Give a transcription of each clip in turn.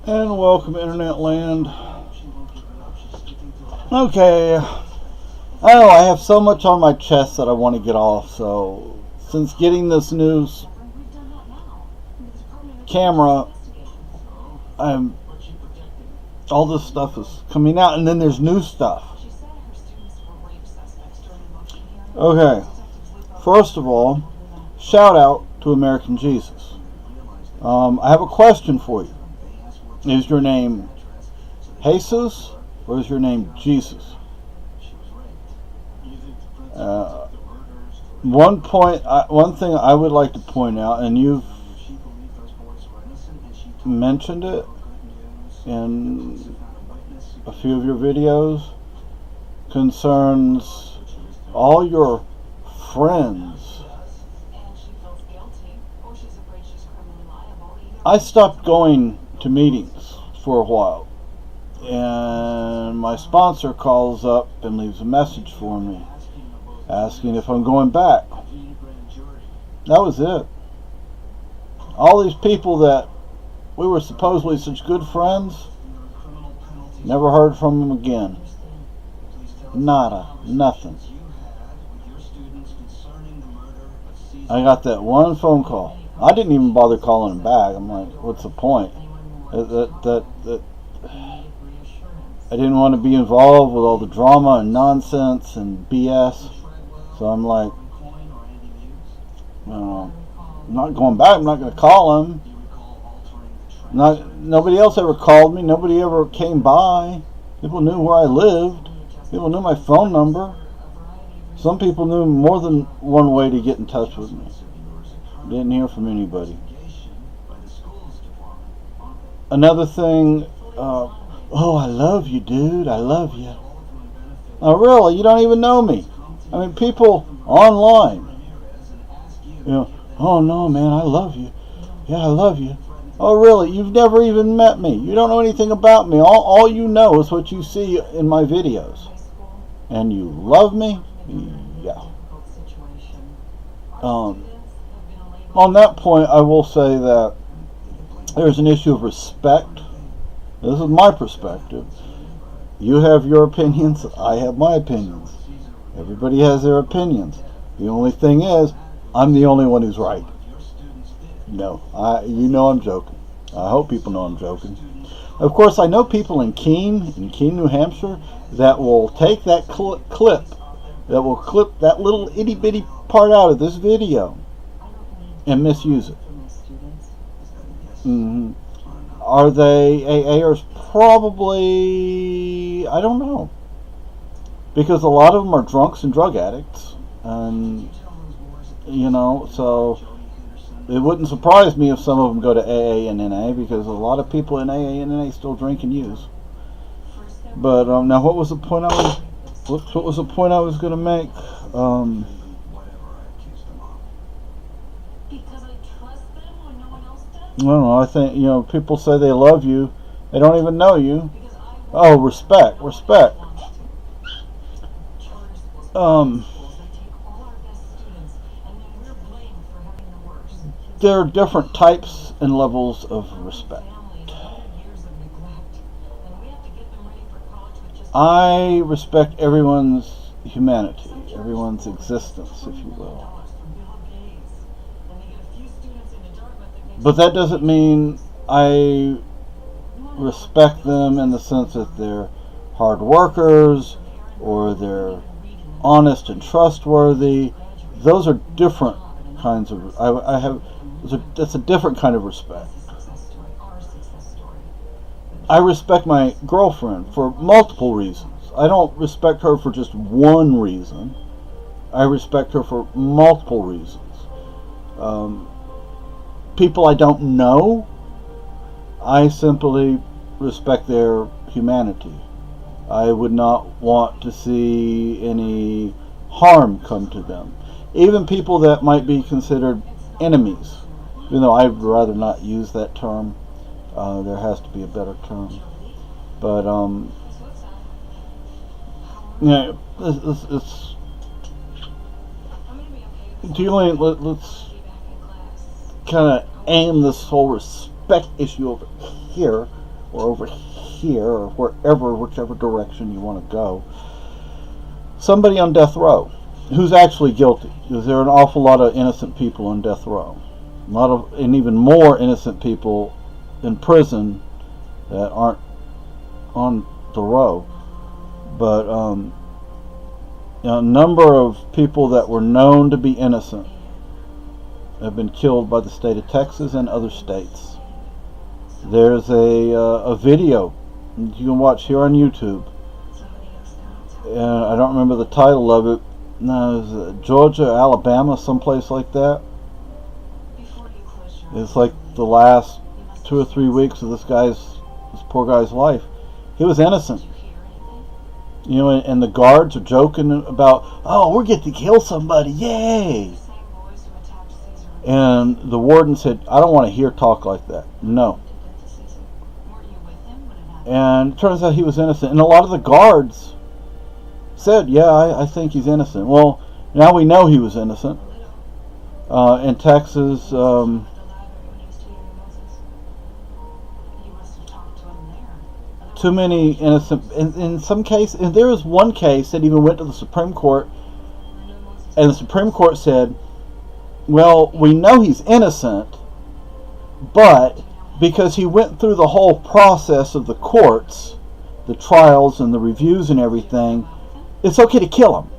And welcome, Internet Land. Okay, I have so much on my chest that I want to get off. So, since getting this new camera, all this stuff is coming out, and then there's new stuff. Okay, first of all, shout out to American Jesus. I have a question for you. Is your name Jesus or is your name Jesus? One thing I would like to point out, and you've mentioned it in a few of your videos, concerns all your friends. I stopped going to meetings for a while, and my sponsor calls up and leaves a message for me asking if I'm going back. That was it. All these people that we were supposedly such good friends, never heard from them again. Nada, nothing. I got that one phone call. I didn't even bother calling him back. I'm like, what's the point? That I didn't want to be involved with all the drama and nonsense and BS. So I'm like, I'm not going back. I'm not going to call him. Nobody else ever called me. Nobody ever came by. People knew where I lived. People knew my phone number. Some people knew more than one way to get in touch with me. Didn't hear from anybody. Another thing, I love you, dude. I love you. Oh, really? You don't even know me. I mean, people online, oh no, man, I love you. Yeah, I love you. Oh, really? You've never even met me. You don't know anything about me. All you know is what you see in my videos. And you love me? Yeah. On that point, I will say that there's an issue of respect. This is my perspective. You have your opinions. I have my opinions. Everybody has their opinions. The only thing is, I'm the only one who's right. No, I'm joking. I hope people know I'm joking. Of course, I know people in Keene, New Hampshire, that will take that clip, that will clip that little itty bitty part out of this video and misuse it. Mm-hmm. Are they AAers? Probably, I don't know. Because a lot of them are drunks and drug addicts. And, so it wouldn't surprise me if some of them go to AA and NA, because a lot of people in AA and NA still drink and use. But now, what was the point I was going to make? I don't know. I think people say they love you, they don't even know you. Oh, respect. There are different types and levels of respect. I respect everyone's humanity, everyone's existence, if you will. But that doesn't mean I respect them in the sense that they're hard workers or they're honest and trustworthy. Those are different kinds of. That's a different kind of respect. I respect my girlfriend for multiple reasons. I don't respect her for just one reason. I respect her for multiple reasons. People I don't know, I simply respect their humanity. I would not want to see any harm come to them. Even people that might be considered enemies, even though I'd rather not use that term. There has to be a better term. But, it's dealing, let's kind of aim this whole respect issue over here or over here, or wherever, whichever direction you want to go, somebody on death row who's actually guilty. Because there are an awful lot of innocent people on death row. And even more innocent people in prison that aren't on the row. But a number of people that were known to be innocent have been killed by the state of Texas and other states. There's a video you can watch here on YouTube, and I don't remember the title of it. No, it's Georgia, Alabama, someplace like that. It's like the last 2 or 3 weeks of this poor guy's life. He was innocent. And the guards are joking about, oh, we're getting to kill somebody, yay! And the warden said, I don't want to hear talk like that. No. And it turns out he was innocent. And a lot of the guards said, yeah, I think he's innocent. Well, now we know he was innocent. In Texas, too many innocent, in some cases, and there was one case that even went to the Supreme Court, and the Supreme Court said, well, we know he's innocent, but because he went through the whole process of the courts, the trials and the reviews and everything, it's okay to kill him.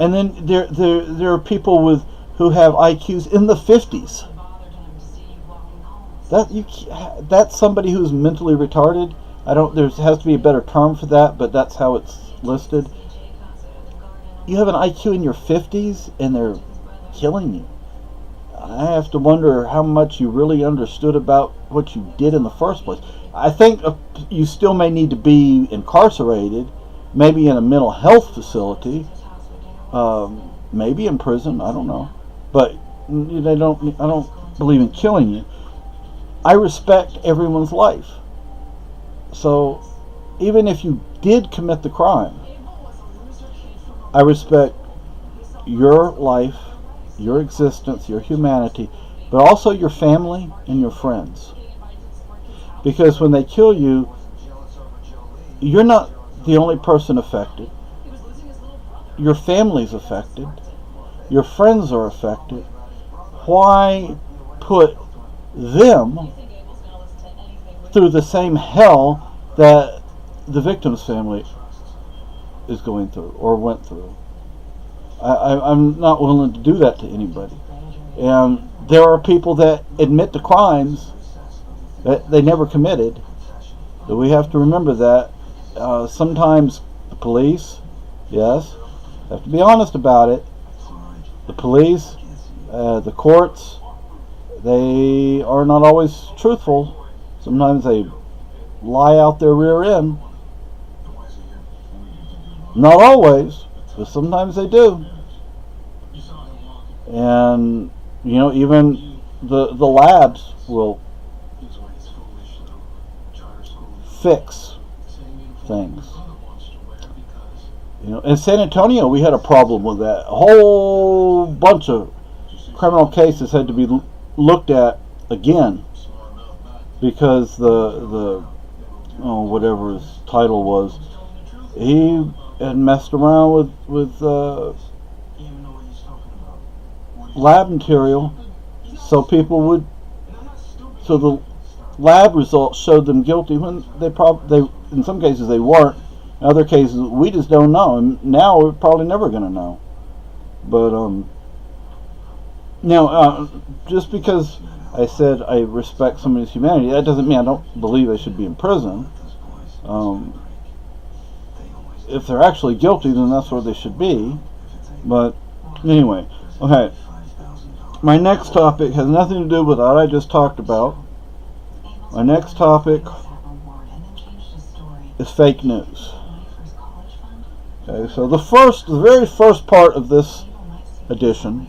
And then there are people who have IQs in the 50s. That's somebody who's mentally retarded. There has to be a better term for that, but that's how it's listed. You have an IQ in your 50s and they're killing you. I have to wonder how much you really understood about what you did in the first place. I think you still may need to be incarcerated, maybe in a mental health facility, maybe in prison, I don't know. But I don't believe in killing you. I respect everyone's life. So even if you did commit the crime, I respect your life, your existence, your humanity, but also your family and your friends. Because when they kill you, you're not the only person affected. Your family's affected. Your friends are affected. Why put them through the same hell that the victim's family is going through or went through? I'm not willing to do that to anybody. And there are people that admit to crimes that they never committed. So we have to remember that. Sometimes the police, yes, have to be honest about it. The police, the courts, they are not always truthful. Sometimes they lie out their rear end. Not always, but sometimes they do. And, even the labs will fix things. In San Antonio, we had a problem with that. A whole bunch of criminal cases had to be looked at again because the whatever his title was, he had messed around with lab material, so the lab results showed them guilty when they in some cases they weren't. In other cases, we just don't know, and now we're probably never going to know. But just because I said I respect somebody's humanity, that doesn't mean I don't believe they should be in prison. If they're actually guilty, then that's where they should be. But anyway, okay. My next topic has nothing to do with what I just talked about. My next topic is fake news. Okay, so the very first part of this edition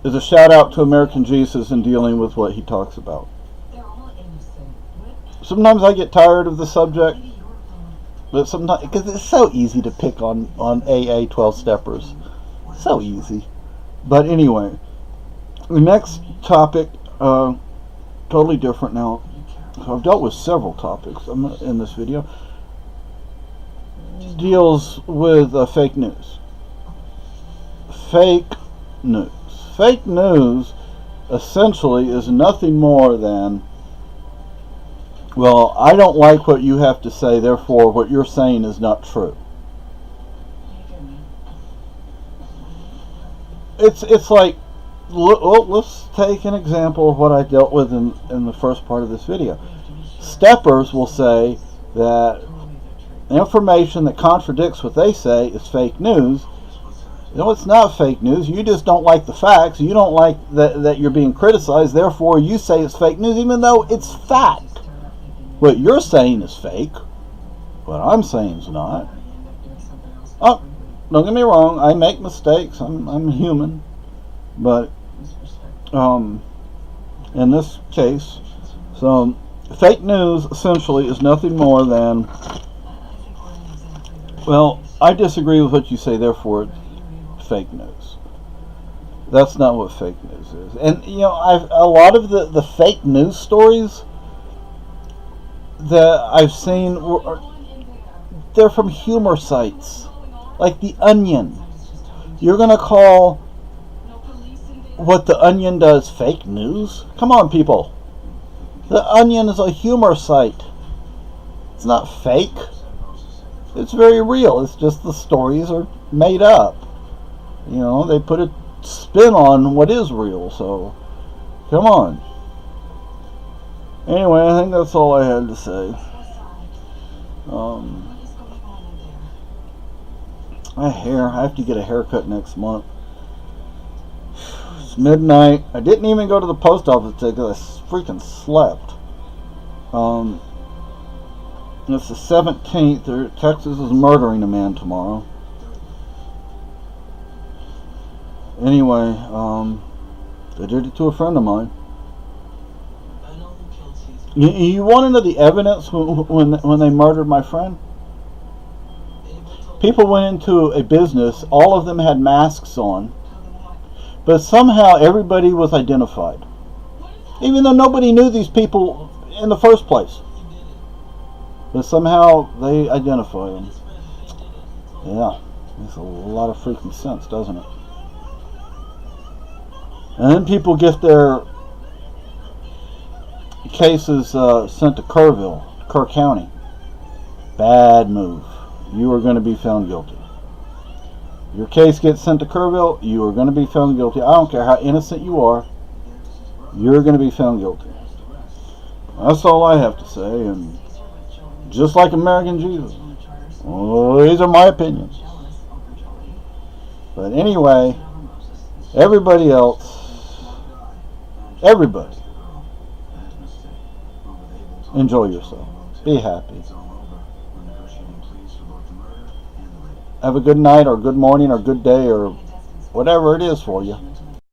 is a shout out to American Jesus in dealing with what he talks about. Sometimes I get tired of the subject, but sometimes, because it's so easy to pick on AA 12-steppers. So easy. But anyway, The next topic, totally different now. So I've dealt with several topics in this video. Deals with fake news. Fake news. Fake news essentially is nothing more than, well, I don't like what you have to say, therefore what you're saying is not true. It's like, let's take an example of what I dealt with in the first part of this video. Steppers will say that information that contradicts what they say is fake news. No, it's not fake news. You just don't like the facts. You don't like that you're being criticized. Therefore, you say it's fake news, even though it's fact. What you're saying is fake. What I'm saying is not. Oh, don't get me wrong. I make mistakes. I'm human. But in this case, so fake news essentially is nothing more than, well, I disagree with what you say, therefore it's fake news. That's not what fake news is. And you know, a lot of the fake news stories that I've seen, they're from humor sites like The Onion. You're gonna call what The Onion does fake news? Come on, people. The Onion is a humor site. It's not fake. It's very real. It's just the stories are made up. You know, they put a spin on what is real, so come on. Anyway, I think that's all I had to say. My hair, I have to get a haircut next month. It's midnight. I didn't even go to the post office today because I freaking slept. It's the 17th. Texas is murdering a man tomorrow. Anyway, they did it to a friend of mine. You want to know the evidence when they murdered my friend? People went into a business. All of them had masks on. But somehow everybody was identified. Even though nobody knew these people in the first place. But somehow they identify them. Yeah, makes a lot of freaking sense, doesn't it? And then people get their cases sent to Kerr County. Bad move. You are going to be found guilty. Your case gets sent to Kerrville, you are going to be found guilty. I don't care how innocent you are. You're going to be found guilty. That's all I have to say. And just like American Jesus. Well, these are my opinions. But anyway, everybody else, everybody, enjoy yourself. Be happy. Have a good night or good morning or good day or whatever it is for you.